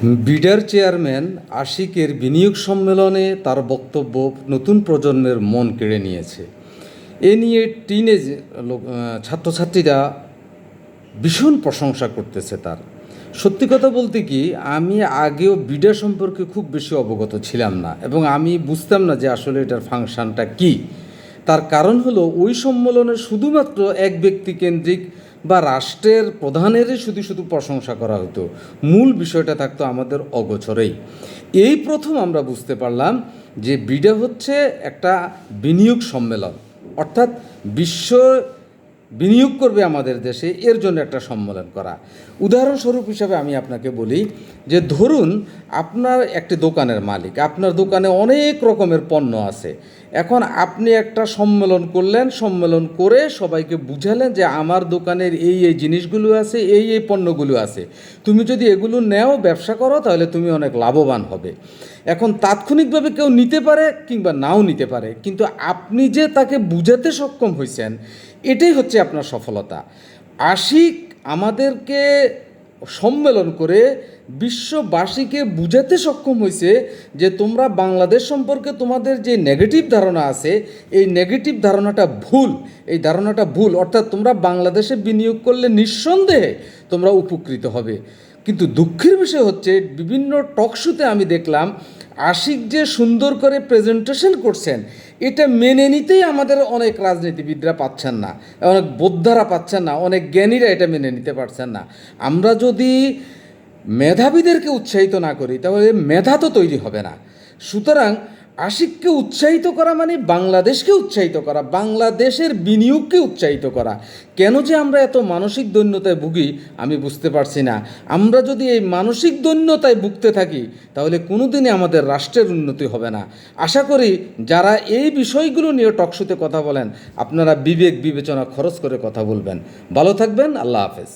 বিডার chairman আশিকের বিনিয়োগ সম্মেলনে তার বক্তব্য নতুন প্রজন্মের মন কেড়ে নিয়েছে। এ নিয়ে টিনেজ ছাত্রছাত্রীরা ভীষণ প্রশংসা করতেছে তার। সত্যি কথা বলতে কি, আমি আগেও বিডা সম্পর্কে খুব বেশি অবগত ছিলাম না এবং আমি বুঝতাম না যে আসলে এটার ফাংশনটা কী। তার কারণ হলো ওই সম্মেলনে শুধুমাত্র এক ব্যক্তি কেন্দ্রিক বা রাষ্ট্রের প্রধানেরই শুধু প্রশংসা করা হতো, মূল বিষয়টা থাকতো আমাদের অগোচরেই। এই প্রথম আমরা বুঝতে পারলাম যে বিডা হচ্ছে একটা বিনিয়োগ সম্মেলন, অর্থাৎ বিশ্ব বিনিয়োগ করবে আমাদের দেশে, এর জন্য একটা সম্মেলন করা। উদাহরণস্বরূপ হিসাবে আমি আপনাকে বলি যে ধরুন আপনার একটি দোকানের মালিক, আপনার দোকানে অনেক রকমের পণ্য আছে। এখন আপনি একটা সম্মেলন করলেন, সম্মেলন করে সবাইকে বুঝালেন যে আমার দোকানের এই এই জিনিসগুলো আছে, এই এই পণ্যগুলো আছে, তুমি যদি এগুলো নেও, ব্যবসা করো, তাহলে তুমি অনেক লাভবান হবে। এখন তাৎক্ষণিকভাবে কেউ নিতে পারে কিংবা নাও নিতে পারে, কিন্তু আপনি যে তাকে বুঝাতে সক্ষম হয়েছেন, এটাই হচ্ছে আপনার সফলতা। আশিক আমাদেরকে সম্মেলন করে বিশ্ববাসীকে বুঝাতে সক্ষম হয়েছে যে তোমরা বাংলাদেশ সম্পর্কে তোমাদের যে নেগেটিভ ধারণা আছে, এই নেগেটিভ ধারণাটা ভুল, এই ধারণাটা ভুল। অর্থাৎ তোমরা বাংলাদেশে বিনিয়োগ করলে নিঃসন্দেহে তোমরা উপকৃত হবে। কিন্তু দুঃখের বিষয় হচ্ছে বিভিন্ন টকশোতে আমি দেখলাম আশিক যে সুন্দর করে প্রেজেন্টেশন করছেন, এটা মেনে নিতেই আমাদের অনেক রাজনীতিবিদরা পাচ্ছেন না, অনেক বোদ্ধারা পাচ্ছেন না, অনেক জ্ঞানীরা এটা মেনে নিতে পারছেন না। আমরা যদি মেধাবীদেরকে উৎসাহিত না করি তাহলে মেধা তো তৈরি হবে না। সুতরাং আশিককে উৎসাহিত করা মানে বাংলাদেশকে উৎসাহিত করা, বাংলাদেশের বিনিয়োগকে উৎসাহিত করা। কেন যে আমরা এত মানসিক দৈন্যতায় ভুগি আমি বুঝতে পারছি না। আমরা যদি এই মানসিক দৈন্যতায় ভুগতে থাকি তাহলে কোনোদিনই আমাদের রাষ্ট্রের উন্নতি হবে না। আশা করি যারা এই বিষয়গুলো নিয়ে টকশোতে কথা বলেন, আপনারা বিবেক বিবেচনা খরচ করে কথা বলবেন। ভালো থাকবেন। আল্লাহ হাফেজ।